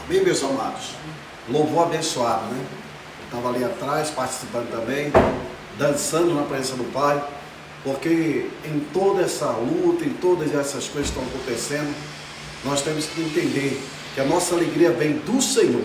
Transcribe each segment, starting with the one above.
Bem, meus amados, louvor abençoado, né? Estava ali atrás, participando também, dançando na presença do Pai, porque em toda essa luta, em todas essas coisas que estão acontecendo, nós temos que entender que a nossa alegria vem do Senhor,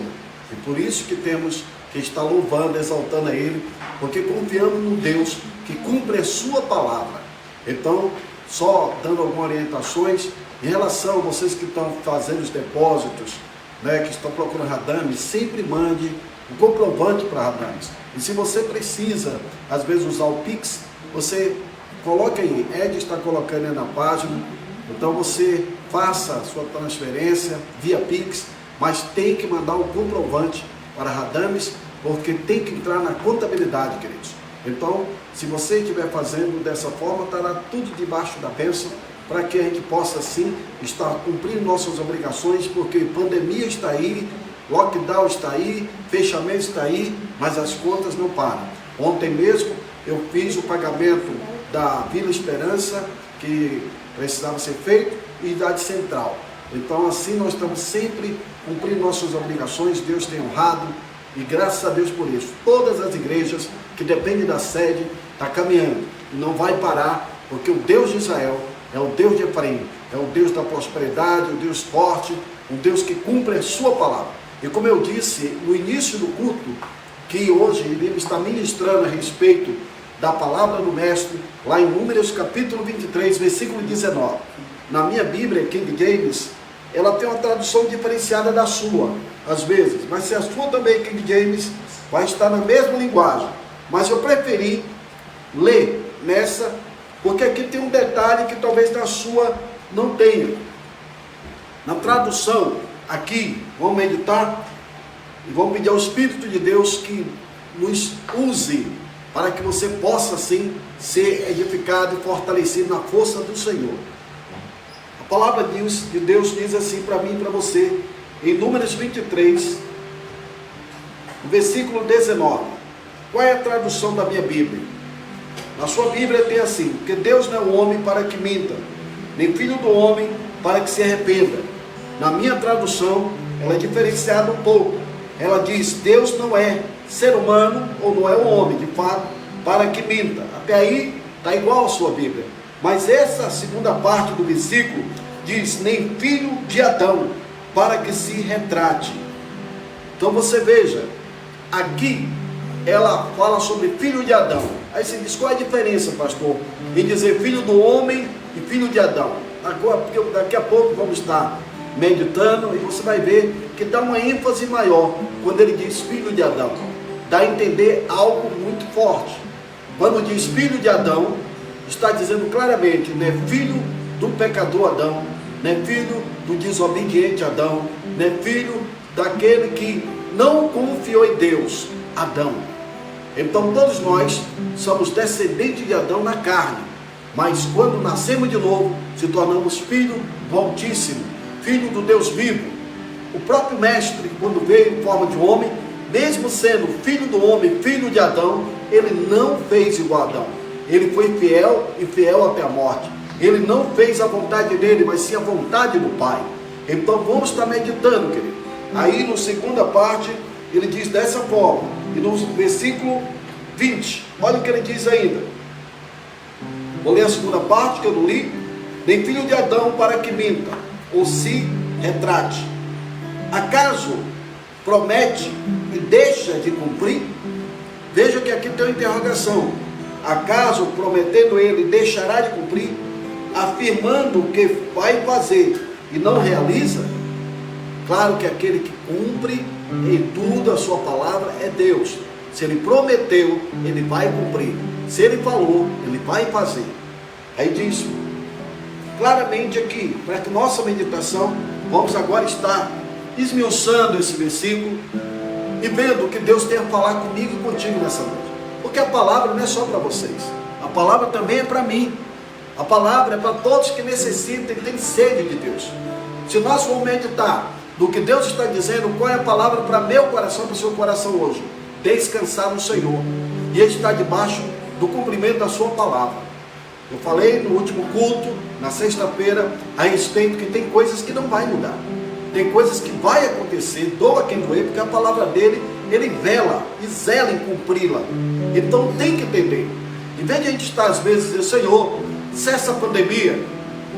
e por isso que temos que estar louvando, exaltando a Ele, porque confiamos no Deus que cumpre a sua palavra. Então, só dando algumas orientações, em relação a vocês que estão fazendo os depósitos, né, que estão procurando Radames, sempre mande o comprovante para Radames. E se você precisa, às vezes, usar o Pix, você coloca aí, Ed está colocando aí na página, então você faça a sua transferência via Pix, mas tem que mandar o comprovante para Radames, porque tem que entrar na contabilidade, queridos. Então, se você estiver fazendo dessa forma, estará tudo debaixo da bênção, para que a gente possa, sim, estar cumprindo nossas obrigações, porque pandemia está aí, lockdown está aí, fechamento está aí, mas as contas não param. Ontem mesmo eu fiz o pagamento da Vila Esperança, que precisava ser feito, e da Central. Então, assim, nós estamos sempre cumprindo nossas obrigações, Deus tem honrado, e graças a Deus por isso. Todas as igrejas que dependem da sede estão caminhando, e não vai parar, porque o Deus de Israel é o Deus de Efraim, é o Deus da prosperidade, o Deus forte, o Deus que cumpre a sua palavra. E como eu disse no início do culto, que hoje ele está ministrando a respeito da palavra do Mestre, lá em Números capítulo 23, versículo 19. Na minha Bíblia, King James, ela tem uma tradução diferenciada da sua, às vezes, mas se a sua também, King James, vai estar na mesma linguagem. Mas eu preferi ler nessa, porque aqui tem um detalhe que talvez na sua não tenha. Na tradução, aqui, vamos meditar e vamos pedir ao Espírito de Deus que nos use para que você possa, sim, ser edificado e fortalecido na força do Senhor. A palavra de Deus diz assim para mim e para você, em Números 23, versículo 19. Qual é a tradução da minha Bíblia? Na sua Bíblia tem assim: porque Deus não é um homem para que minta, nem filho do homem para que se arrependa. Na minha tradução, ela é diferenciada um pouco. Ela diz: Deus não é ser humano, ou não é um homem, de fato, para que minta. Até aí está igual a sua Bíblia. Mas essa segunda parte do versículo diz: nem filho de Adão, para que se retrate. Então você veja, aqui ela fala sobre filho de Adão. Aí você diz: qual é a diferença, pastor, em dizer filho do homem e filho de Adão? Agora, porque daqui a pouco vamos estar meditando e você vai ver que dá uma ênfase maior quando ele diz filho de Adão. Dá a entender algo muito forte. Quando diz filho de Adão, está dizendo claramente: não é filho do pecador Adão, não é filho do desobediente Adão, não é filho daquele que não confiou em Deus, Adão. Então todos nós somos descendentes de Adão na carne, mas quando nascemos de novo, se tornamos filho do Altíssimo, filho do Deus vivo. O próprio Mestre, quando veio em forma de homem, mesmo sendo filho do homem, filho de Adão, ele não fez igual a Adão. Ele foi fiel e fiel até a morte. Ele não fez a vontade dele, mas sim a vontade do Pai. Então vamos estar meditando, querido. Aí na segunda parte, ele diz dessa forma, e no versículo 20, olha o que ele diz ainda. Vou ler a segunda parte que eu não li. Nem filho de Adão para que minta, ou se retrate. Acaso promete e deixa de cumprir? Veja que aqui tem uma interrogação. Acaso prometendo ele deixará de cumprir, afirmando que vai fazer e não realiza? Claro que aquele que cumpre em tudo a sua palavra é Deus. Se ele prometeu, ele vai cumprir. Se ele falou, ele vai fazer. Aí diz claramente aqui, para que nossa meditação, vamos agora estar esmiuçando esse versículo e vendo o que Deus tem a falar comigo e contigo nessa noite. Porque a palavra não é só para vocês, a palavra também é para mim. A palavra é para todos que necessitam e têm sede de Deus. Se nós formos meditar do que Deus está dizendo, qual é a palavra para meu coração, para o seu coração hoje? Descansar no Senhor. E Ele está debaixo do cumprimento da sua palavra. Eu falei no último culto, na sexta-feira, a respeito que tem coisas que não vai mudar. tem coisas que vai acontecer, doa quem doer, porque a palavra dele, ele vela e zela em cumpri-la. Então tem que entender. Em vez de a gente estar às vezes dizendo, Senhor, cessa a pandemia.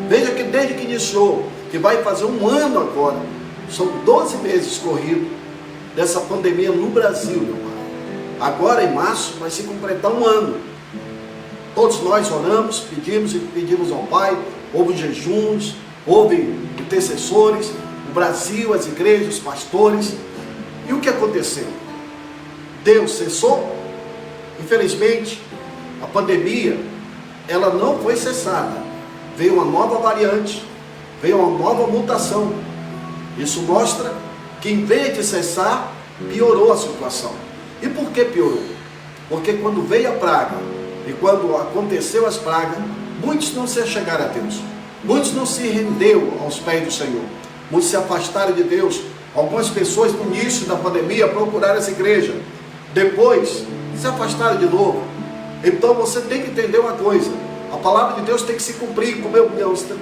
Veja que desde que iniciou, que vai fazer 1 ano agora, são 12 meses corridos dessa pandemia no Brasil, meu pai. Agora em março vai se completar 1 ano. Todos nós oramos, pedimos ao Pai, houve jejuns, houve intercessores, o Brasil, as igrejas, os pastores. E o que aconteceu? Deus cessou? Infelizmente, a pandemia, ela não foi cessada. Veio uma nova variante, veio uma nova mutação. Isso mostra que em vez de cessar, piorou a situação. E por que piorou? Porque quando veio a praga, e quando aconteceu as pragas, muitos não se achegaram a Deus. Muitos não se renderam aos pés do Senhor. Muitos se afastaram de Deus. Algumas pessoas no início da pandemia procuraram essa igreja. Depois, se afastaram de novo. Então você tem que entender uma coisa. A palavra de Deus tem que se cumprir, como eu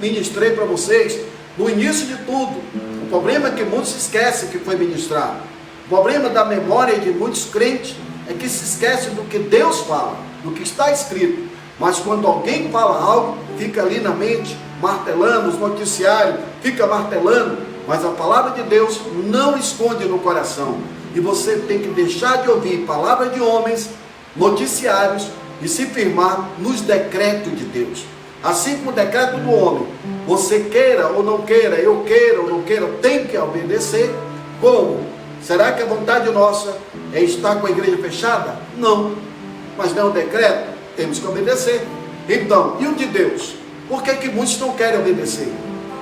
ministrei para vocês, no início de tudo. O problema é que muitos se esquecem que foi ministrado. O problema da memória de muitos crentes é que se esquecem do que Deus fala, do que está escrito. Mas quando alguém fala algo, fica ali na mente, martelando, os noticiários, fica martelando. Mas a palavra de Deus não esconde no coração. E você tem que deixar de ouvir palavras de homens, noticiários, e se firmar nos decretos de Deus. Assim como o decreto do homem, você queira ou não queira, eu queira ou não queira, tem que obedecer. Como? Será que a vontade nossa é estar com a igreja fechada? Não. Mas não é um decreto, temos que obedecer. Então, e o de Deus? Por que muitos não querem obedecer?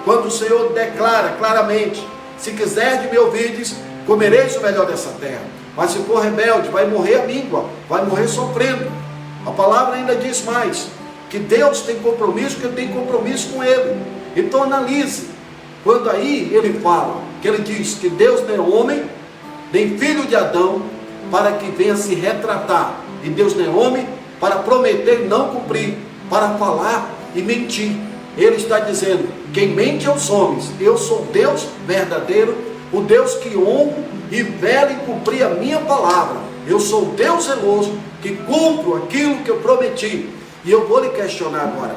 Quando o Senhor declara claramente, se quiser de me ouvirdes, comereis o melhor dessa terra. Mas se for rebelde, vai morrer a míngua, vai morrer sofrendo. A palavra ainda diz mais, que Deus tem compromisso, que eu tenho compromisso com Ele. Então analise, quando aí Ele fala, que Ele diz que Deus não é homem, nem filho de Adão, para que venha se retratar. E Deus não é homem, para prometer e não cumprir, para falar e mentir. Ele está dizendo, quem mente aos homens, eu sou Deus verdadeiro, o Deus que honro e velo em cumprir a minha palavra. Eu sou Deus zeloso, que cumpro aquilo que eu prometi. E eu vou lhe questionar agora.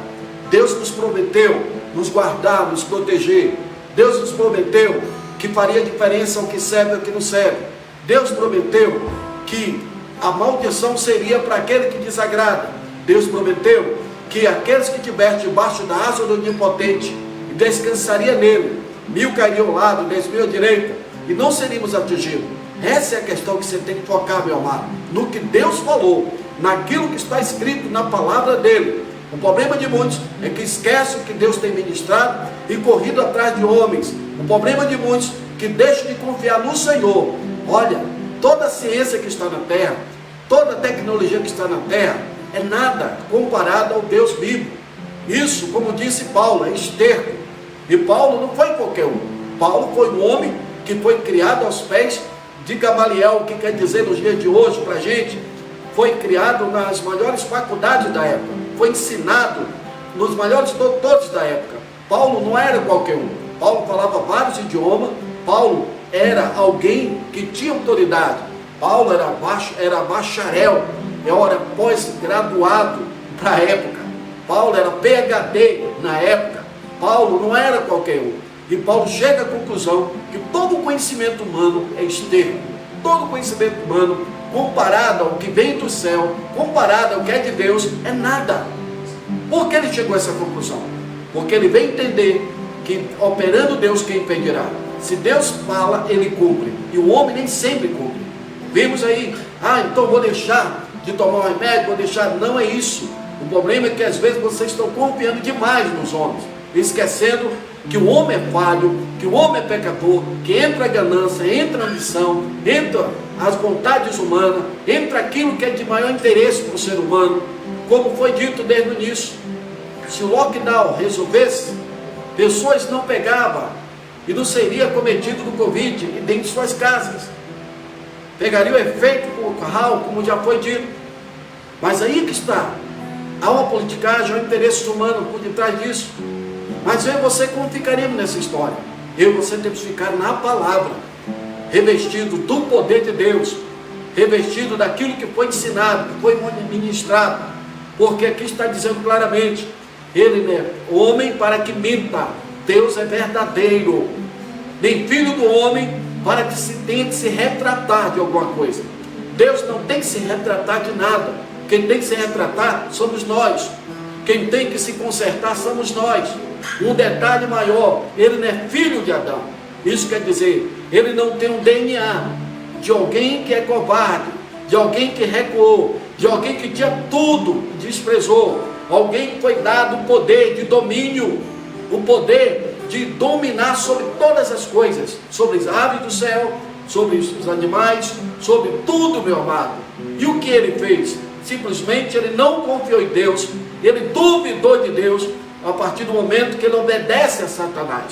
Deus nos prometeu nos guardar, nos proteger. Deus nos prometeu que faria diferença ao que serve e ao que não serve. Deus prometeu que a maldição seria para aquele que desagrada. Deus prometeu que aqueles que estiverem debaixo da asa do Onipotente descansaria nele. 1000 cairiam ao lado, 10.000 à direita, e não seríamos atingidos. Essa é a questão que você tem que focar, meu amado, no que Deus falou, naquilo que está escrito na palavra dele. O problema de muitos é que esquecem o que Deus tem ministrado e corrido atrás de homens. O problema de muitos é que deixam de confiar no Senhor. Olha, toda a ciência que está na terra, toda a tecnologia que está na terra, é nada comparado ao Deus vivo. Isso, como disse Paulo, é esterco. E Paulo não foi qualquer um. Paulo foi um homem que foi criado aos pés de Gamaliel, que quer dizer nos dias de hoje para a gente, foi criado nas maiores faculdades da época, foi ensinado nos maiores doutores da época. Paulo não era qualquer um. Paulo falava vários idiomas. Paulo era alguém que tinha autoridade. Paulo era bacharel, era pós-graduado para a época. Paulo era PhD na época. Paulo não era qualquer um. E Paulo chega à conclusão que todo conhecimento humano é esterco. Todo conhecimento humano, comparado ao que vem do céu, comparado ao que é de Deus, é nada. Por que ele chegou a essa conclusão? Porque ele vem entender que operando Deus, quem impedirá? Se Deus fala, ele cumpre. E o homem nem sempre cumpre. Vimos aí, então vou deixar de tomar um remédio, vou deixar. Não é isso. O problema é que às vezes vocês estão confiando demais nos homens, esquecendo que o homem é falho, que o homem é pecador, que entra a ganância, entra a ambição, entra as vontades humanas, entra aquilo que é de maior interesse para o ser humano. Como foi dito desde o início, se o lockdown resolvesse, pessoas não pegavam e não seria cometido do Covid dentro de suas casas. Pegaria o efeito curral, como já foi dito. Mas aí que está. Há uma politicagem, há um interesse humano por detrás disso. Mas eu e você como ficaríamos nessa história? Eu e você temos que ficar na palavra, revestido do poder de Deus, revestido daquilo que foi ensinado, que foi ministrado, porque aqui está dizendo claramente, ele não é homem para que minta, Deus é verdadeiro, nem filho do homem para que se tenha que se retratar de alguma coisa. Deus não tem que se retratar de nada, quem tem que se retratar somos nós, quem tem que se consertar somos nós. Um detalhe maior, ele não é filho de Adão, isso quer dizer, ele não tem um DNA de alguém que é covarde, de alguém que recuou, de alguém que tinha tudo e desprezou, alguém que foi dado o poder de domínio, o poder de dominar sobre todas as coisas, sobre as aves do céu, sobre os animais, sobre tudo, meu amado. E o que ele fez? Simplesmente ele não confiou em Deus, ele duvidou de Deus, a partir do momento que ele obedece a Satanás.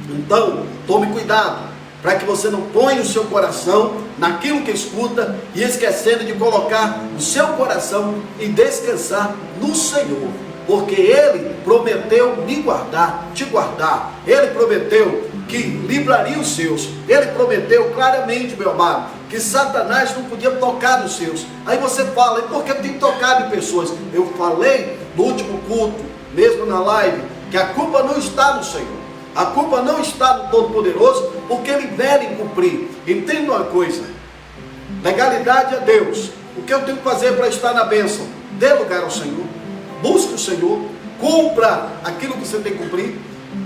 Então, tome cuidado, para que você não ponha o seu coração naquilo que escuta, e esquecendo de colocar o seu coração e descansar no Senhor, porque Ele prometeu me guardar, te guardar, Ele prometeu que livraria os seus, Ele prometeu claramente, meu amado, que Satanás não podia tocar nos seus. Aí você fala, e por que tem tocado em pessoas? Eu falei no último culto, mesmo na live, que a culpa não está no Senhor, a culpa não está no Todo-Poderoso, porque Ele deve cumprir. Entenda uma coisa, legalidade é Deus. O que eu tenho que fazer para estar na bênção? Dê lugar ao Senhor, busque o Senhor, cumpra aquilo que você tem que cumprir,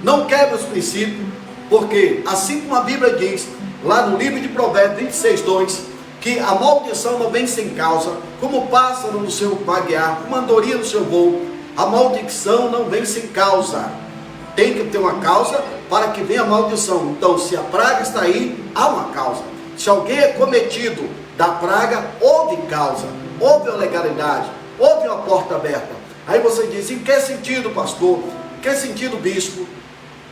não quebre os princípios, porque assim como a Bíblia diz, lá no livro de Provérbios 26:2, que a maldição não vem sem causa, como o pássaro no seu vaguear, como a andorinha no seu voo, a maldição não vem sem causa. Tem que ter uma causa para que venha a maldição. Então, se a praga está aí, há uma causa. Se alguém é cometido da praga, houve causa, houve uma legalidade, houve uma porta aberta. Aí você diz, em que sentido, pastor? Em que sentido, bispo?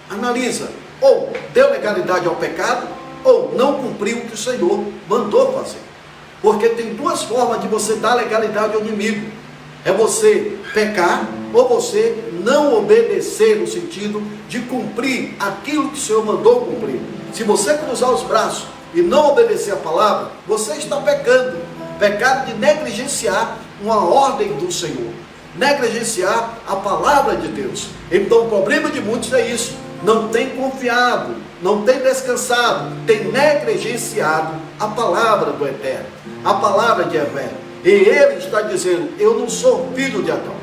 Analisa, ou deu legalidade ao pecado, ou não cumpriu o que o Senhor mandou fazer. Porque tem duas formas de você dar legalidade ao inimigo. É você pecar, ou você não obedecer, no sentido de cumprir aquilo que o Senhor mandou cumprir. Se você cruzar os braços e não obedecer a palavra, você está pecando. Pecado de negligenciar uma ordem do Senhor, negligenciar a palavra de Deus. Então o problema de muitos é isso, não tem confiado, não tem descansado, tem negligenciado a palavra do Eterno, a palavra de Yahvé. E ele está dizendo, eu não sou filho de Adão,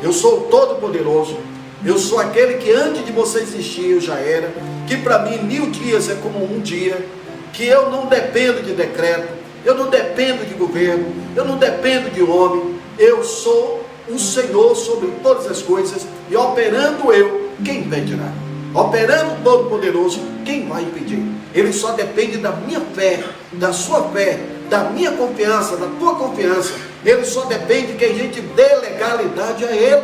eu sou o Todo-Poderoso, eu sou aquele que antes de você existir eu já era, que para mim 1000 dias é como um dia, que eu não dependo de decreto, eu não dependo de governo, eu não dependo de homem, eu sou um Senhor sobre todas as coisas, e operando eu, quem impedirá? Operando o Todo-Poderoso, quem vai impedir? Ele só depende da minha fé, da sua fé, da minha confiança, da tua confiança. Ele só depende que a gente dê legalidade a Ele.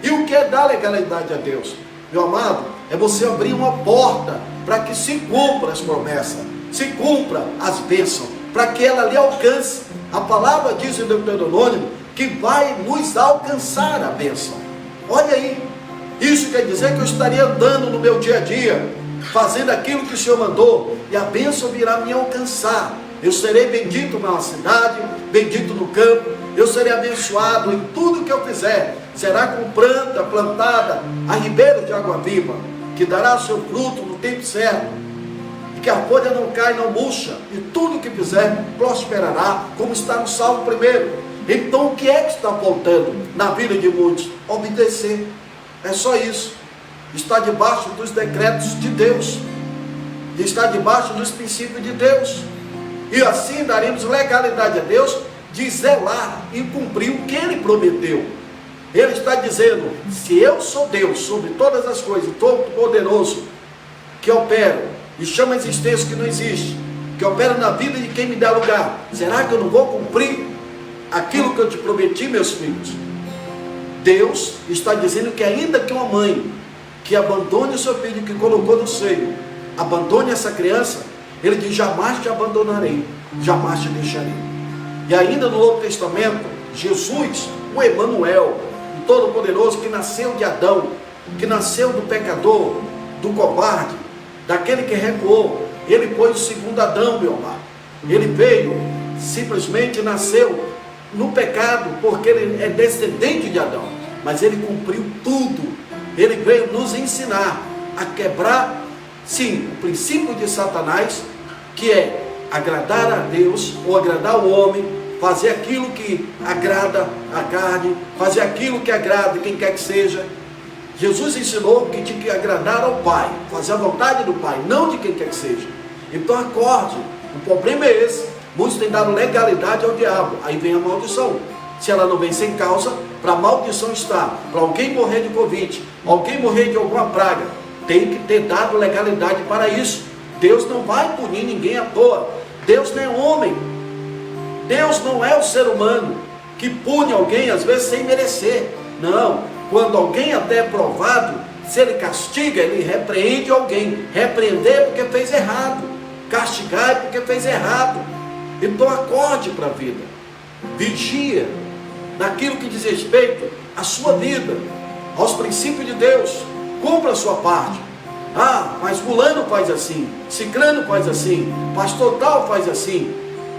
E o que é dar legalidade a Deus? Meu amado, é você abrir uma porta para que se cumpra as promessas, se cumpra as bênçãos, para que ela lhe alcance. A palavra diz em Deuteronômio que vai nos alcançar a bênção. Olha aí, isso quer dizer que eu estaria andando no meu dia a dia, fazendo aquilo que o Senhor mandou, e a bênção virá me alcançar. Eu serei bendito na cidade, bendito no campo, eu serei abençoado em tudo que eu fizer. Será como planta plantada a ribeira de água viva, que dará seu fruto no tempo certo, e que a folha não cai, não murcha, e tudo que fizer prosperará, como está no Salmo 1. Então o que é que está faltando na vida de muitos? Obedecer, é só isso. Está debaixo dos decretos de Deus, está debaixo dos princípios de Deus, e assim daremos legalidade a Deus de zelar e cumprir o que Ele prometeu. Ele está dizendo, se eu sou Deus sobre todas as coisas, Todo-Poderoso, que opero e chama a existência que não existe, que opera na vida de quem me dá lugar, será que eu não vou cumprir aquilo que eu te prometi, meus filhos? Deus está dizendo que ainda que uma mãe que abandone o seu filho que colocou no seio, abandone essa criança, ele diz, jamais te abandonarei, jamais te deixarei. E ainda no Novo Testamento, Jesus, o Emanuel, o Todo-Poderoso, que nasceu de Adão, que nasceu do pecador, do covarde, daquele que recuou. Ele foi o segundo Adão, meu amado. Ele veio, simplesmente nasceu no pecado, porque ele é descendente de Adão, mas ele cumpriu tudo. Ele veio nos ensinar a quebrar, sim, o princípio de Satanás, que é agradar a Deus ou agradar o homem, fazer aquilo que agrada a carne, fazer aquilo que agrada quem quer que seja. Jesus ensinou que tinha que agradar ao Pai, fazer a vontade do Pai, não de quem quer que seja. Então acorde, o problema é esse. Muitos têm dado legalidade ao diabo, aí vem a maldição. Se ela não vem sem causa, para a maldição estar, para alguém morrer de Covid, alguém morrer de alguma praga, tem que ter dado legalidade para isso. Deus não vai punir ninguém à toa. Deus não é homem. Deus não é o ser humano que pune alguém às vezes sem merecer. Não, quando alguém até é provado, se ele castiga, ele repreende alguém. Repreender porque fez errado, castigar porque fez errado. Então acorde para a vida, vigia naquilo que diz respeito à sua vida, aos princípios de Deus. Cumpra a sua parte. Ah, mas fulano faz assim, ciclano faz assim, pastor tal faz assim,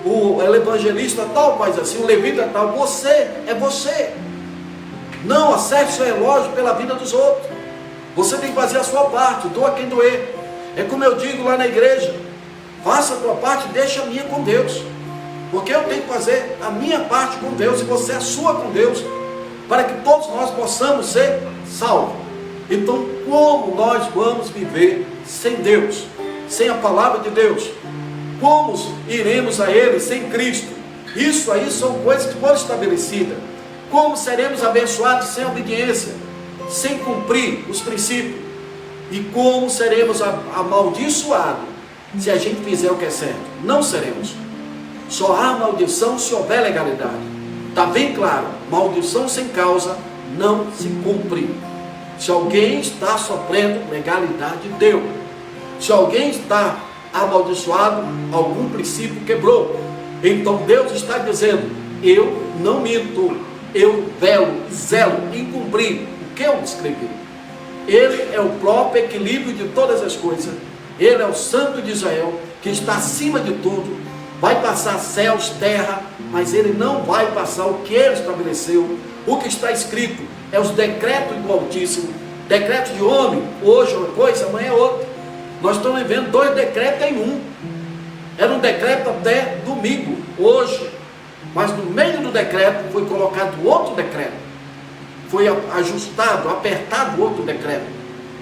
o evangelista tal faz assim, o levita tal. Você é você. Não acerte seu relógio pela vida dos outros. Você tem que fazer a sua parte, doa quem doer. É como eu digo lá na igreja: faça a tua parte, deixa a minha com Deus. Porque eu tenho que fazer a minha parte com Deus e você a sua com Deus, para que todos nós possamos ser salvos. Então, como nós vamos viver sem Deus, sem a palavra de Deus? Como iremos a Ele sem Cristo? Isso aí são coisas que foram estabelecidas. Como seremos abençoados sem obediência, sem cumprir os princípios? E como seremos amaldiçoados se a gente fizer o que é certo? Não seremos. Só há maldição se houver legalidade. Está bem claro, maldição sem causa não se cumpre. Se alguém está sofrendo, legalidade deu. Se alguém está amaldiçoado, algum princípio quebrou. Então Deus está dizendo: eu não minto, eu zelo em cumprir o que eu escrevi. Ele é o próprio equilíbrio de todas as coisas. Ele é o Santo de Israel, que está acima de tudo. Vai passar céus, terra, mas ele não vai passar o que ele estabeleceu. O que está escrito é os decretos do Altíssimo. Decreto de homem, hoje é uma coisa, amanhã é outra. Nós estamos vivendo 2 decretos em um. Era um decreto até domingo, hoje. Mas no meio do decreto foi colocado outro decreto. Foi ajustado, apertado outro decreto.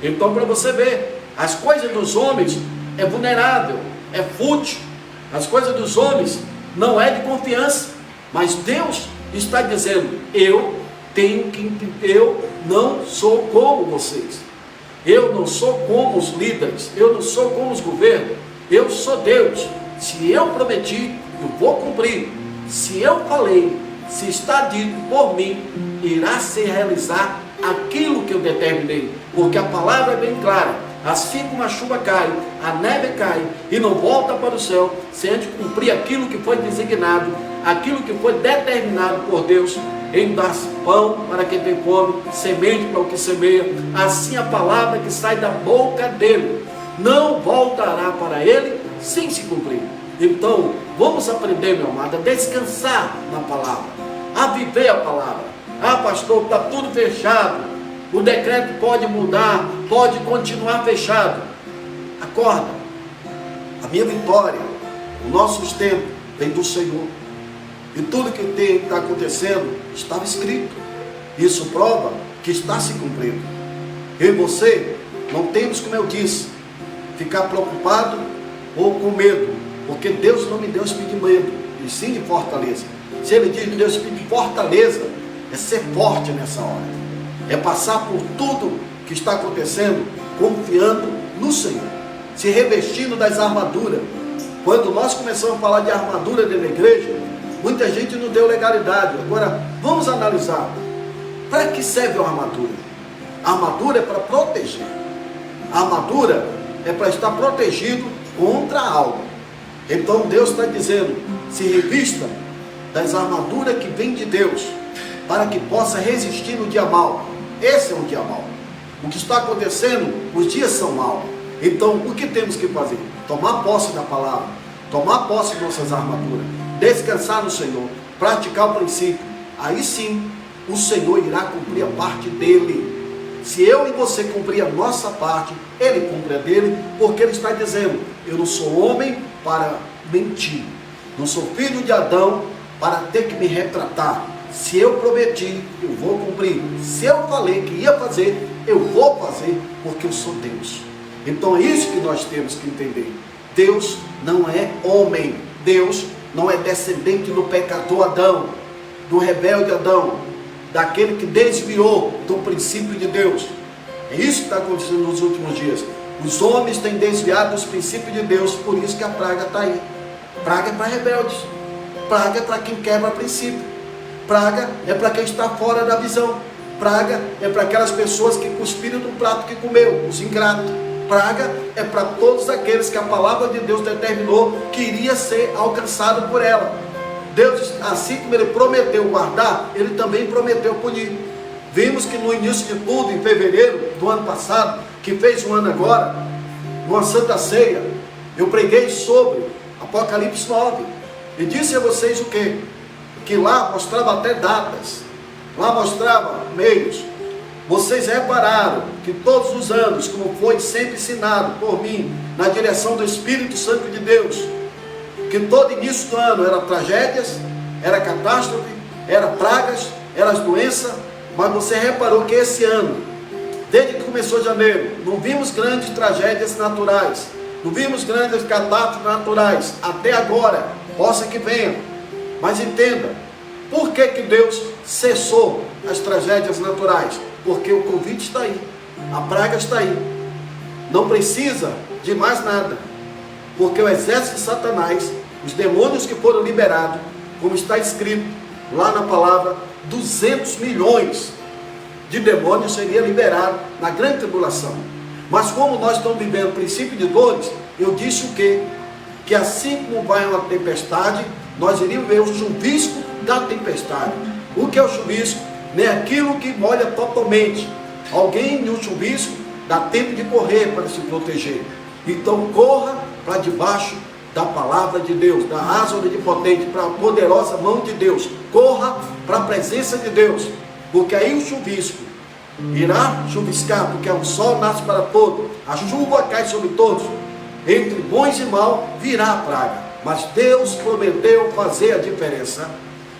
Então, para você ver, as coisas dos homens é vulnerável, é fútil. As coisas dos homens não é de confiança. Mas Deus está dizendo: eu não sou como vocês. Eu não sou como os líderes. Eu não sou como os governos. Eu sou Deus. Se eu prometi, eu vou cumprir. Se eu falei, se está dito por mim, irá se realizar aquilo que eu determinei. Porque a palavra é bem clara: assim como a chuva cai, a neve cai e não volta para o céu, se a gente cumprir aquilo que foi designado, aquilo que foi determinado por Deus, em dar pão para quem tem fome, semente para o que semeia, assim a palavra que sai da boca dele não voltará para ele sem se cumprir. Então, vamos aprender, meu amado, a descansar na palavra, a viver a palavra. Ah, pastor, está tudo fechado, o decreto pode mudar, pode continuar fechado. Acorda, a minha vitória, o nosso sustento vem do Senhor. E tudo que está acontecendo estava escrito. Isso prova que está se cumprindo. Eu e você não temos, como eu disse, ficar preocupado ou com medo, porque Deus não me deu espírito de medo, e sim de fortaleza. Se Ele diz que me deu espírito de fortaleza, é ser forte nessa hora, é passar por tudo que está acontecendo confiando no Senhor, se revestindo das armaduras. Quando nós começamos a falar de armadura dentro da igreja, muita gente não deu legalidade. Agora, vamos analisar. Para que serve a armadura? A armadura é para proteger. A armadura é para estar protegido contra algo. Então Deus está dizendo: se revista das armaduras que vem de Deus, para que possa resistir no dia mau. Esse é um dia mau. O que está acontecendo, os dias são maus. Então, o que temos que fazer? Tomar posse da palavra, tomar posse de nossas armaduras, descansar no Senhor, praticar o princípio. Aí sim, o Senhor irá cumprir a parte dele. Se eu e você cumprir a nossa parte, Ele cumpre a dele, porque Ele está dizendo: eu não sou homem para mentir, não sou filho de Adão para ter que me retratar. Se eu prometi, eu vou cumprir. Se eu falei que ia fazer, eu vou fazer, porque eu sou Deus. Então é isso que nós temos que entender. Deus não é homem, Deus não é descendente do pecador Adão, do rebelde Adão, daquele que desviou do princípio de Deus. É isso que está acontecendo nos últimos dias. Os homens têm desviado dos princípios de Deus, por isso que a praga está aí. Praga é para rebeldes, praga é para quem quebra princípio, praga é para quem está fora da visão, praga é para aquelas pessoas que cuspiram do prato que comeu, os ingratos. Praga é para todos aqueles que a palavra de Deus determinou que iria ser alcançado por ela. Deus, assim como Ele prometeu guardar, Ele também prometeu punir. Vimos que no início de tudo, em fevereiro do ano passado, que fez um ano agora, numa Santa Ceia, eu preguei sobre Apocalipse 9, e disse a vocês o quê? Que lá mostrava até datas, lá mostrava meios. Vocês repararam que todos os anos, como foi sempre ensinado por mim, na direção do Espírito Santo de Deus, que todo início do ano era tragédias, era catástrofe, era pragas, era as doenças, mas você reparou que esse ano, desde que começou janeiro, não vimos grandes tragédias naturais, não vimos grandes catástrofes naturais, até agora, possa que venha. Mas entenda, por que que Deus cessou as tragédias naturais? Porque o convite está aí, a praga está aí, não precisa de mais nada, porque o exército de Satanás, os demônios que foram liberados, como está escrito lá na palavra, 200 milhões de demônios seriam liberados na grande tribulação. Mas como nós estamos vivendo o princípio de dores, eu disse o quê? Que assim como vai uma tempestade, nós iríamos ver o chuvisco da tempestade. O que é o chuvisco? Nem aquilo que molha totalmente. Alguém no chuvisco dá tempo de correr para se proteger. Então corra para debaixo da palavra de Deus, da asa onipotente, para a poderosa mão de Deus. Corra para a presença de Deus, porque aí o chuvisco irá chuviscar, porque o sol nasce para todos, a chuva cai sobre todos, entre bons e maus virá a praga, mas Deus prometeu fazer a diferença.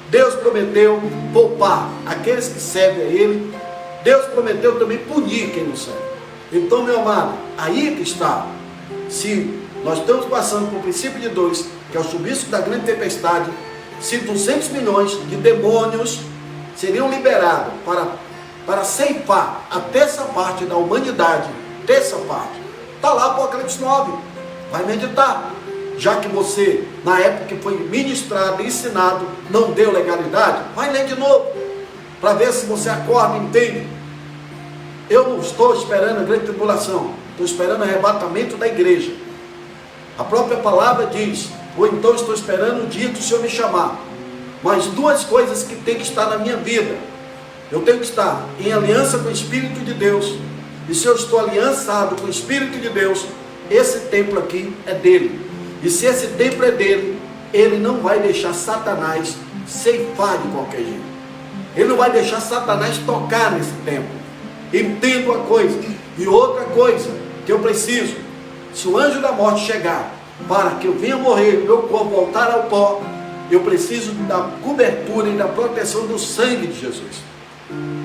Deus prometeu poupar aqueles que servem a Ele. Deus prometeu também punir quem não serve. Então, meu amado, aí é que está. Se nós estamos passando por um princípio de dores, que é o chuvisco da grande tempestade, se 200 milhões de demônios seriam liberados para ceifar a terça parte da humanidade, terça parte, está lá Apocalipse 9, vai meditar. Já que você, na época que foi ministrado e ensinado, não deu legalidade, vai ler de novo, para ver se você acorda e entende. Eu não estou esperando a grande tribulação, estou esperando o arrebatamento da igreja. A própria palavra diz, ou então estou esperando o dia que o Senhor me chamar. Mas duas coisas que tem que estar na minha vida. Eu tenho que estar em aliança com o Espírito de Deus. E se eu estou aliançado com o Espírito de Deus, esse templo aqui é dele. E se esse templo é dele, ele não vai deixar Satanás ceifar de qualquer jeito. Ele não vai deixar Satanás tocar nesse templo. Entenda uma coisa. E outra coisa que eu preciso, se o anjo da morte chegar para que eu venha morrer, meu corpo voltar ao pó, eu preciso da cobertura e da proteção do sangue de Jesus.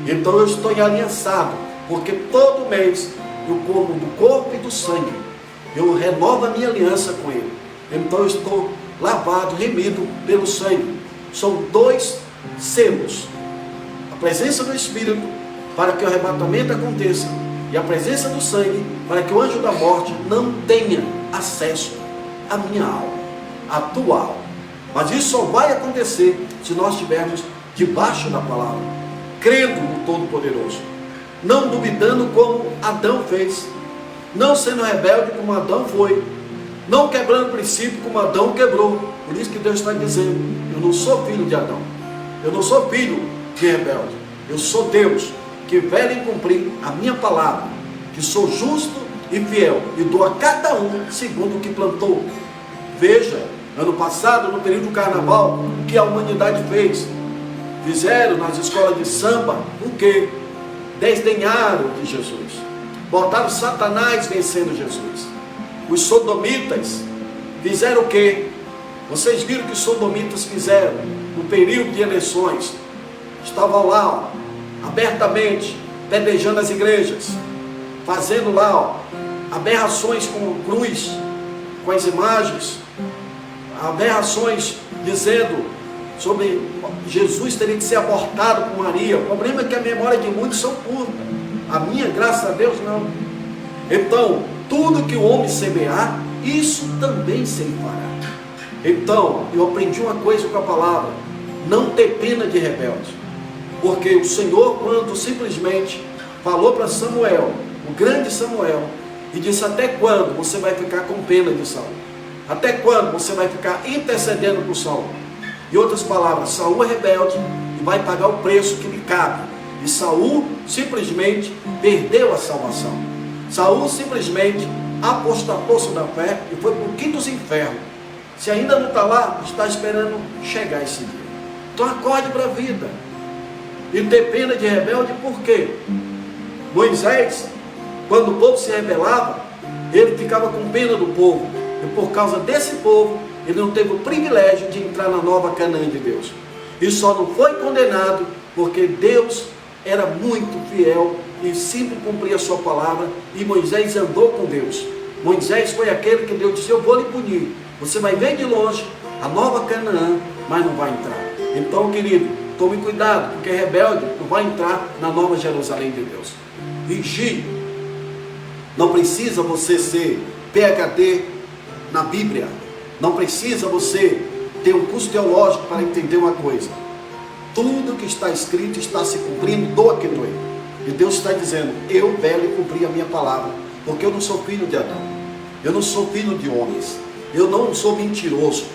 Então eu estou aliançado, porque todo mês eu como do corpo e do sangue, eu renovo a minha aliança com Ele. Então eu estou lavado, remido pelo sangue. São dois selos: a presença do Espírito para que o arrebatamento aconteça, e a presença do sangue para que o anjo da morte não tenha acesso à minha alma, à tua alma. Mas isso só vai acontecer se nós estivermos debaixo da palavra, crendo no Todo-Poderoso, não duvidando como Adão fez, não sendo rebelde como Adão foi, não quebrando o princípio como Adão quebrou. Por isso que Deus está dizendo: eu não sou filho de Adão, eu não sou filho de rebelde, eu sou Deus que vela em cumprir a minha palavra, que sou justo e fiel, e dou a cada um segundo o que plantou. Veja, ano passado, no período do carnaval, o que a humanidade fez? Fizeram nas escolas de samba o quê? Desdenharam de Jesus. Botaram Satanás vencendo Jesus. Os sodomitas fizeram o quê? Vocês viram o que os sodomitas fizeram no período de eleições? Estavam lá, ó, abertamente, pedejando as igrejas, fazendo lá, ó, aberrações com cruz, com as imagens, aberrações dizendo sobre Jesus teria que ser abortado por Maria. O problema é que a memória de muitos são curtas. A minha, graças a Deus, não. Então, tudo que o homem semear, isso também se fará. Então, eu aprendi uma coisa com a palavra: não ter pena de rebelde. Porque o Senhor, quando simplesmente falou para Samuel, o grande Samuel, e disse: até quando você vai ficar com pena de Saul? Até quando você vai ficar intercedendo por Saul? Em outras palavras, Saul é rebelde e vai pagar o preço que lhe cabe. E Saul simplesmente perdeu a salvação. Saul simplesmente apostatou-se da fé e foi para o quinto dos infernos. Se ainda não está lá, está esperando chegar esse dia. Então acorde para a vida. E ter pena de rebelde, por quê? Moisés, quando o povo se rebelava, ele ficava com pena do povo. E por causa desse povo, ele não teve o privilégio de entrar na nova Canaã de Deus. E só não foi condenado porque Deus era muito fiel e sempre cumpria a sua palavra. E Moisés andou com Deus. Moisés foi aquele que Deus disse: eu vou lhe punir. Você vai ver de longe a nova Canaã, mas não vai entrar. Então, querido, tome cuidado, porque rebelde não vai entrar na nova Jerusalém de Deus. Vigie. Não precisa você ser PhD na Bíblia. Não precisa você ter um curso teológico para entender uma coisa. Tudo que está escrito está se cumprindo, doa que doer. E Deus está dizendo: eu velo cumprir a minha palavra, porque eu não sou filho de Adão, eu não sou filho de homens, eu não sou mentiroso,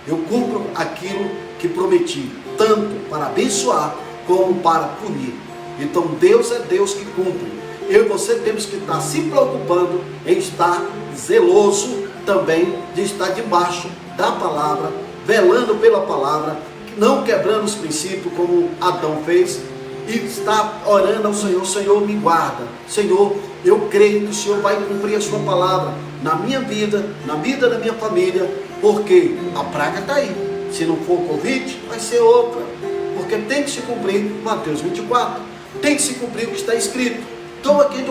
eu cumpro aquilo que prometi, tanto para abençoar como para punir. Então Deus é Deus que cumpre. Eu e você temos que estar se preocupando em estar zeloso também, de estar debaixo da palavra, velando pela palavra, não quebrando os princípios como Adão fez, e estar orando ao Senhor: Senhor, me guarda, Senhor, eu creio que o Senhor vai cumprir a sua palavra na minha vida, na vida da minha família, porque a praga está aí. Se não for Covid, vai ser outra, porque tem que se cumprir Mateus 24, tem que se cumprir o que está escrito. Então aqui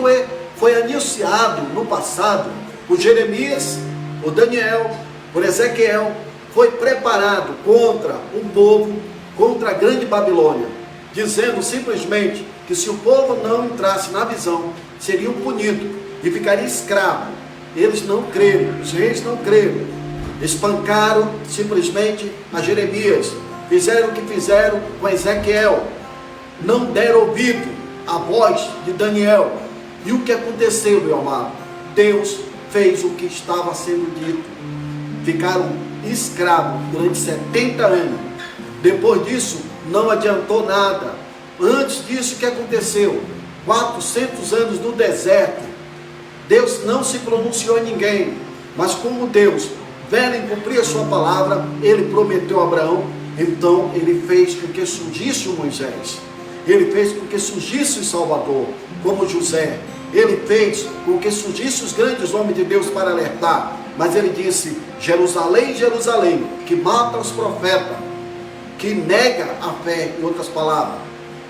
foi anunciado no passado, por Jeremias, por Daniel, por Ezequiel, foi preparado contra um povo, contra a grande Babilônia, dizendo simplesmente que se o povo não entrasse na visão, seriam punidos e ficariam escravos. Eles não creram, os reis não creram, espancaram simplesmente a Jeremias, fizeram o que fizeram com Ezequiel, não deram ouvido à voz de Daniel. E o que aconteceu, meu amado? Deus fez o que estava sendo dito. Ficaram escravos durante 70 anos. Depois disso, não adiantou nada. Antes disso, o que aconteceu? 400 anos no deserto. Deus não se pronunciou a ninguém, mas como Deus velho em cumprir a sua palavra, ele prometeu a Abraão. Então ele fez com que surgisse o Moisés, ele fez com que surgisse o Salvador, como José. Ele fez com que surgisse os grandes homens de Deus para alertar. Mas ele disse: Jerusalém, Jerusalém, que mata os profetas, que nega a fé. Em outras palavras,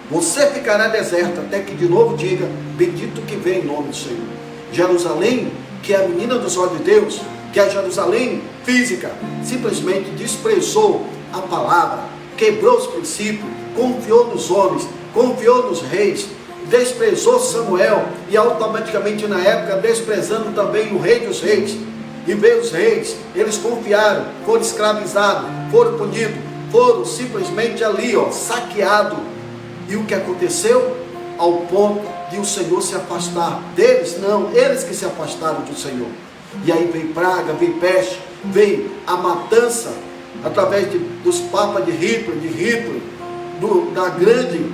você ficará deserto até que de novo diga: bendito que vem em nome do Senhor. Jerusalém, que é a menina dos olhos de Deus, que é a Jerusalém física, simplesmente desprezou a palavra, quebrou os princípios, confiou nos homens, confiou nos reis, desprezou Samuel, e automaticamente na época desprezando também o rei dos reis. E veio os reis, eles confiaram, foram escravizados, foram punidos, foram simplesmente ali, saqueados. E o que aconteceu? Ao ponto de o Senhor se afastar deles? Não, eles que se afastaram do Senhor. E aí veio praga, veio peste, veio a matança através dos papas de Hitler, da grande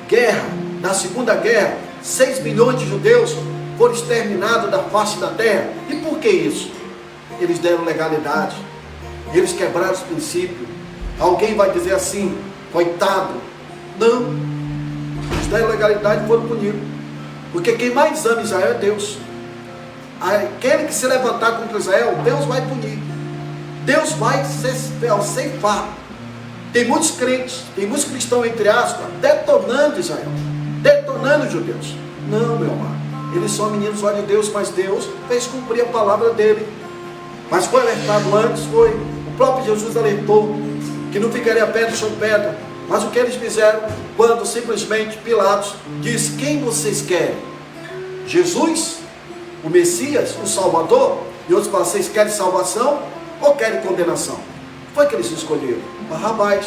guerra, da Segunda Guerra. 6 milhões de judeus foram exterminados da face da terra. E por que isso? Eles deram legalidade, eles quebraram os princípios. Alguém vai dizer assim, coitado. Não, eles deram legalidade e foram punidos. Porque quem mais ama Israel é Deus. Aquele que se levantar contra Israel, Deus vai punir. Deus vai ceifar. Tem muitos crentes, tem muitos cristãos, entre aspas, detonando Israel, detonando os judeus. Não, meu amado, eles são meninos olhos de Deus, mas Deus fez cumprir a palavra dele. Mas foi alertado antes, foi. O próprio Jesus alertou que não ficaria pedra sobre pedra. Mas o que eles fizeram quando simplesmente Pilatos disse: quem vocês querem? Jesus, o Messias, o Salvador? E outros falam: vocês querem salvação ou querem condenação? Foi que eles escolheram: Barrabás,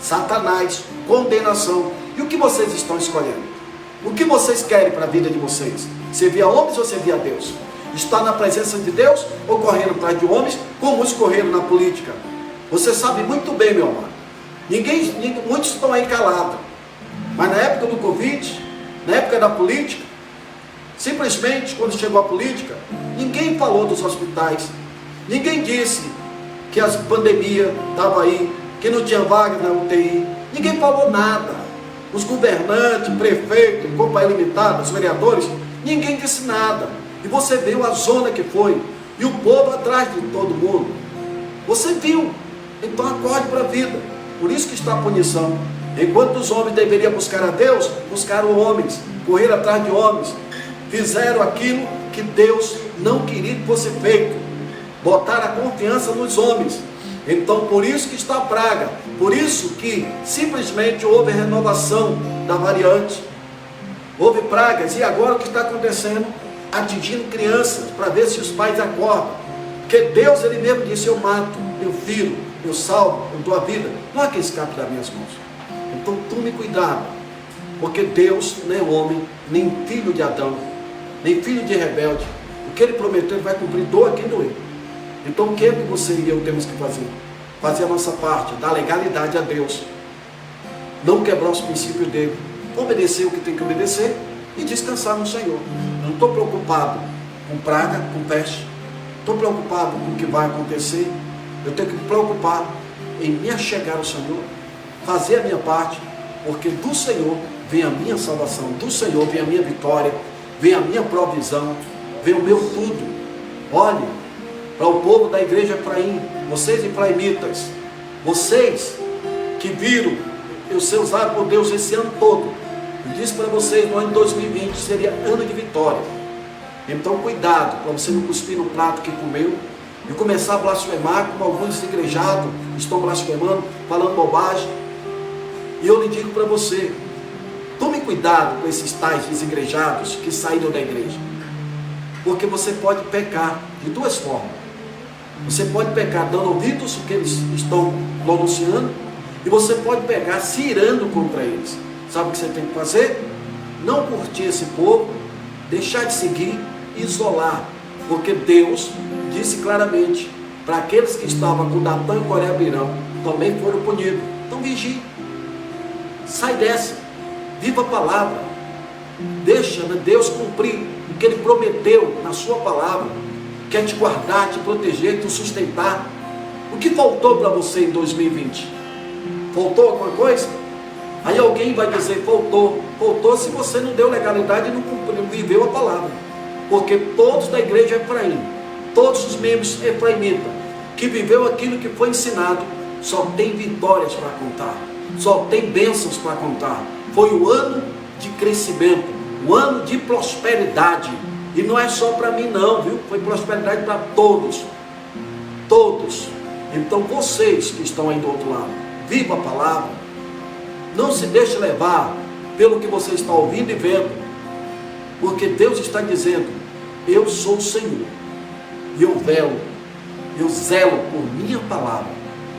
Satanás, condenação. E o que vocês estão escolhendo? O que vocês querem para a vida de vocês? Servir a homens ou servir a Deus? Estar na presença de Deus ou correndo atrás de homens, como muitos correram na política? Você sabe muito bem, meu amado. Muitos estão aí calados. Mas na época do Covid, na época da política, simplesmente quando chegou a política, ninguém falou dos hospitais. Ninguém disse que a pandemia estava aí, que não tinha vaga na UTI. Ninguém falou nada. Os governantes, prefeitos, companhia limitada, os vereadores, ninguém disse nada. E você viu a zona que foi. E o povo atrás de todo mundo. Você viu. Então acorde para a vida. Por isso que está a punição. Enquanto os homens deveriam buscar a Deus, buscaram homens, correram atrás de homens, fizeram aquilo que Deus não queria que fosse feito, botaram a confiança nos homens. Então por isso que está a praga, por isso que simplesmente houve a renovação da variante, houve pragas. E agora o que está acontecendo? Atingindo crianças, para ver se os pais acordam, porque Deus ele mesmo disse: eu mato meu filho, eu salvo, eu dou a vida, não há quem escape das minhas mãos. Então tome cuidado, porque Deus não é homem, nem filho de Adão, nem filho de rebelde. O que ele prometeu ele vai cumprir, doa quem doer. Então o que é que você e eu temos que fazer? Fazer a nossa parte, dar legalidade a Deus, não quebrar os princípios dele, obedecer o que tem que obedecer e descansar no Senhor. Eu não estou preocupado com praga, com peste, estou preocupado com o que vai acontecer. Eu tenho que me preocupar em me achegar ao Senhor, fazer a minha parte, porque do Senhor vem a minha salvação, do Senhor vem a minha vitória, vem a minha provisão, vem o meu tudo. Olhe para o povo da igreja Efraim, vocês efraimitas, vocês que viram eu ser usado por Deus esse ano todo. Eu disse para vocês, no ano de 2020 seria ano de vitória. Então cuidado para você não cuspir no prato que comeu e começar a blasfemar, como alguns igrejados estão blasfemando, falando bobagem. E eu lhe digo para você, tome cuidado com esses tais desigrejados que saíram da igreja, porque você pode pecar de duas formas. Você pode pecar dando ouvidos ao que eles estão pronunciando, e você pode pecar se irando contra eles. Sabe o que você tem que fazer? Não curtir esse povo, deixar de seguir, isolar, porque Deus disse claramente para aqueles que estavam com Datã e Coré-Abirão, também foram punidos. Então vigie, sai dessa, viva a palavra, deixa Deus cumprir o que Ele prometeu na sua palavra, que é te guardar, te proteger, te sustentar. O que faltou para você em 2020? Faltou alguma coisa? Aí alguém vai dizer: faltou se você não deu legalidade e não viveu a palavra. Porque todos da igreja Efraim, todos os membros efraimitas, que viveu aquilo que foi ensinado, só tem vitórias para contar, só tem bênçãos para contar. Foi o ano de crescimento, o ano de prosperidade. E não é só para mim não, viu? Foi prosperidade para todos. Todos. Então vocês que estão aí do outro lado, viva a palavra. Não se deixe levar pelo que você está ouvindo e vendo. Porque Deus está dizendo: eu sou o Senhor. E eu zelo por minha palavra.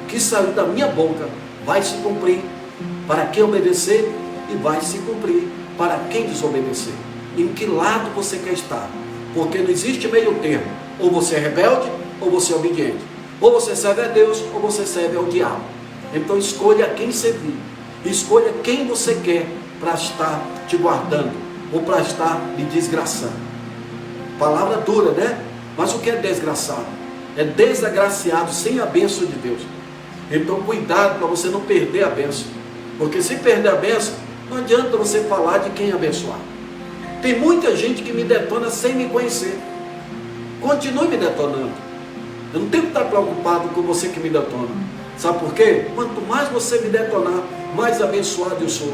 O que saiu da minha boca vai se cumprir para quem obedecer, e vai se cumprir para quem desobedecer. Em que lado você quer estar? Porque não existe meio termo. Ou você é rebelde, ou você é obediente. Ou você serve a Deus, ou você serve ao diabo. Então escolha a quem servir. Escolha quem você quer para estar te guardando, ou para estar lhe desgraçando. Palavra dura, né? Mas o que é desgraçado? É desagraciado sem a bênção de Deus. Então cuidado para você não perder a bênção. Porque se perder a bênção, não adianta você falar de quem abençoar. Tem muita gente que me detona sem me conhecer. Continue me detonando. Eu não tenho que estar preocupado com você que me detona. Sabe por quê? Quanto mais você me detonar, mais abençoado eu sou.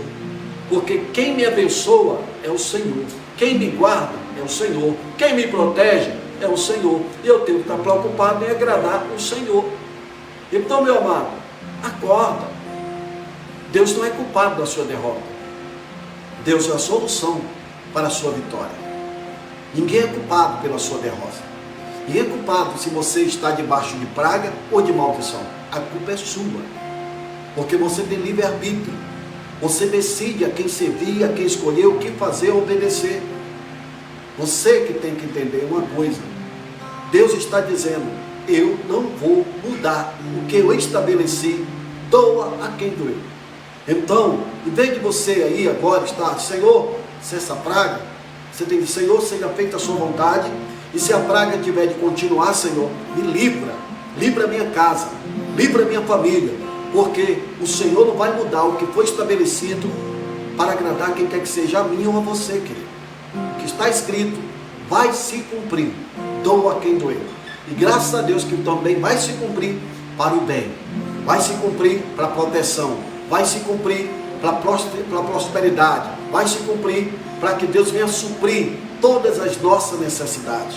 Porque quem me abençoa é o Senhor. Quem me guarda é o Senhor. Quem me protege é o Senhor. E eu tenho que estar preocupado em agradar o Senhor. Então, meu amado, acorda. Deus não é culpado da sua derrota. Deus é a solução para a sua vitória. Ninguém é culpado pela sua derrota. Ninguém é culpado se você está debaixo de praga ou de maldição. A culpa é sua. Porque você tem livre-arbítrio. Você decide a quem servir, a quem escolher, o que fazer ou obedecer. Você que tem que entender uma coisa. Deus está dizendo, eu não vou mudar o que eu estabeleci, doa a quem doer. Então, em vez de você aí agora estar, Senhor, se essa praga, você tem que, Senhor, seja feita a sua vontade, e se a praga tiver de continuar, Senhor, me livra a minha casa, livra a minha família, porque o Senhor não vai mudar o que foi estabelecido para agradar quem quer que seja, a mim ou a você, querido. O que está escrito vai se cumprir, doa a quem doer. E graças a Deus que também vai se cumprir para o bem, vai se cumprir para a proteção, vai se cumprir para a prosperidade, vai se cumprir para que Deus venha suprir todas as nossas necessidades.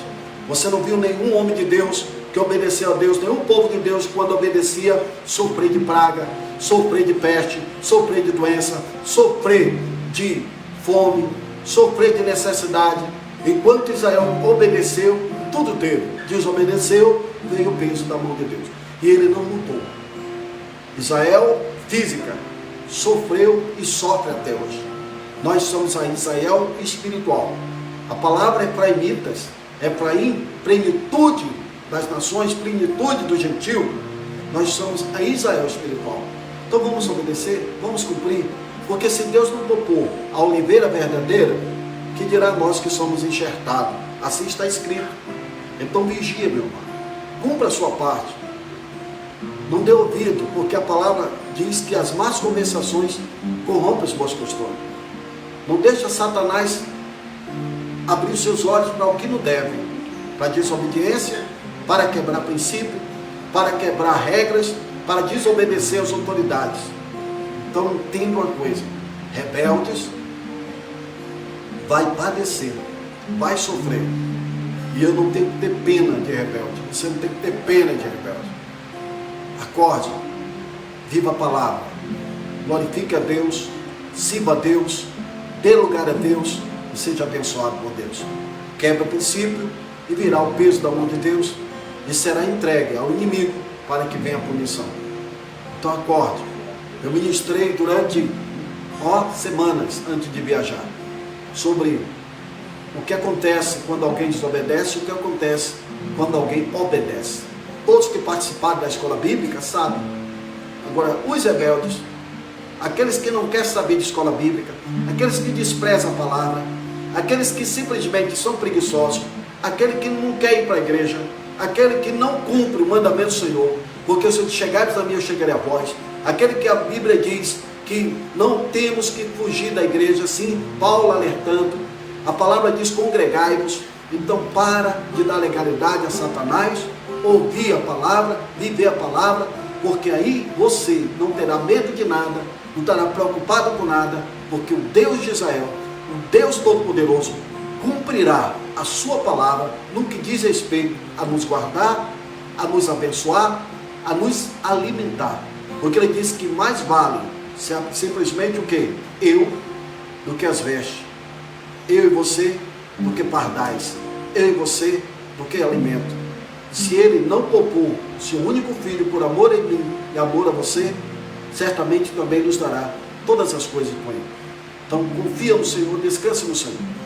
Você não viu nenhum homem de Deus que obedeceu a Deus, nenhum povo de Deus, quando obedecia, sofrer de praga, sofrer de peste, sofrer de doença, sofrer de fome, sofrer de necessidade. Enquanto Israel obedeceu, tudo teve. Desobedeceu, veio o peso da mão de Deus. E ele não mudou. Israel, física, sofreu e sofre até hoje. Nós somos a Israel espiritual. A palavra é para imitas, é para plenitude das nações, plenitude do gentil. Nós somos a Israel espiritual. Então vamos obedecer, vamos cumprir. Porque se Deus não poupou a oliveira verdadeira, que dirá nós que somos enxertados? Assim está escrito. Então vigia, meu irmão. Cumpra a sua parte. Não dê ouvido, porque a palavra diz que as más conversações corrompem os bons costumes. Não deixa Satanás abrir os seus olhos para o que não deve. Para desobediência, para quebrar princípio, para quebrar regras, para desobedecer às autoridades. Então entenda uma coisa. Rebeldes vai padecer, vai sofrer. E eu não tenho que ter pena de rebelde. Você não tem que ter pena de rebelde. Acorde, viva a palavra, glorifique a Deus, sirva a Deus, dê lugar a Deus e seja abençoado por Deus. Quebra o princípio e virá o peso da mão de Deus e será entregue ao inimigo para que venha a punição. Então acorde. Eu ministrei durante semanas antes de viajar sobre o que acontece quando alguém desobedece e o que acontece quando alguém obedece. Todos que participaram da escola bíblica sabem. Agora, os rebeldes, aqueles que não querem saber de escola bíblica, aqueles que desprezam a palavra, aqueles que simplesmente são preguiçosos, aquele que não quer ir para a igreja, aquele que não cumpre o mandamento do Senhor, porque se chegares a mim eu chegarei a vós, aquele que a Bíblia diz que não temos que fugir da igreja, assim, Paulo alertando, a palavra diz congregai-vos. Então para de dar legalidade a Satanás, ouvir a palavra, viver a palavra, porque aí você não terá medo de nada, não estará preocupado com nada, porque o Deus de Israel, o Deus Todo-Poderoso, cumprirá a sua palavra no que diz respeito a nos guardar, a nos abençoar, a nos alimentar. Porque ele diz que mais vale simplesmente o quê? Eu do que as vestes. Eu e você do que pardais. Eu e você do que alimento. Se ele não poupou seu único filho por amor a mim e amor a você, certamente também nos dará todas as coisas com ele. Então confia no Senhor, descanse no Senhor.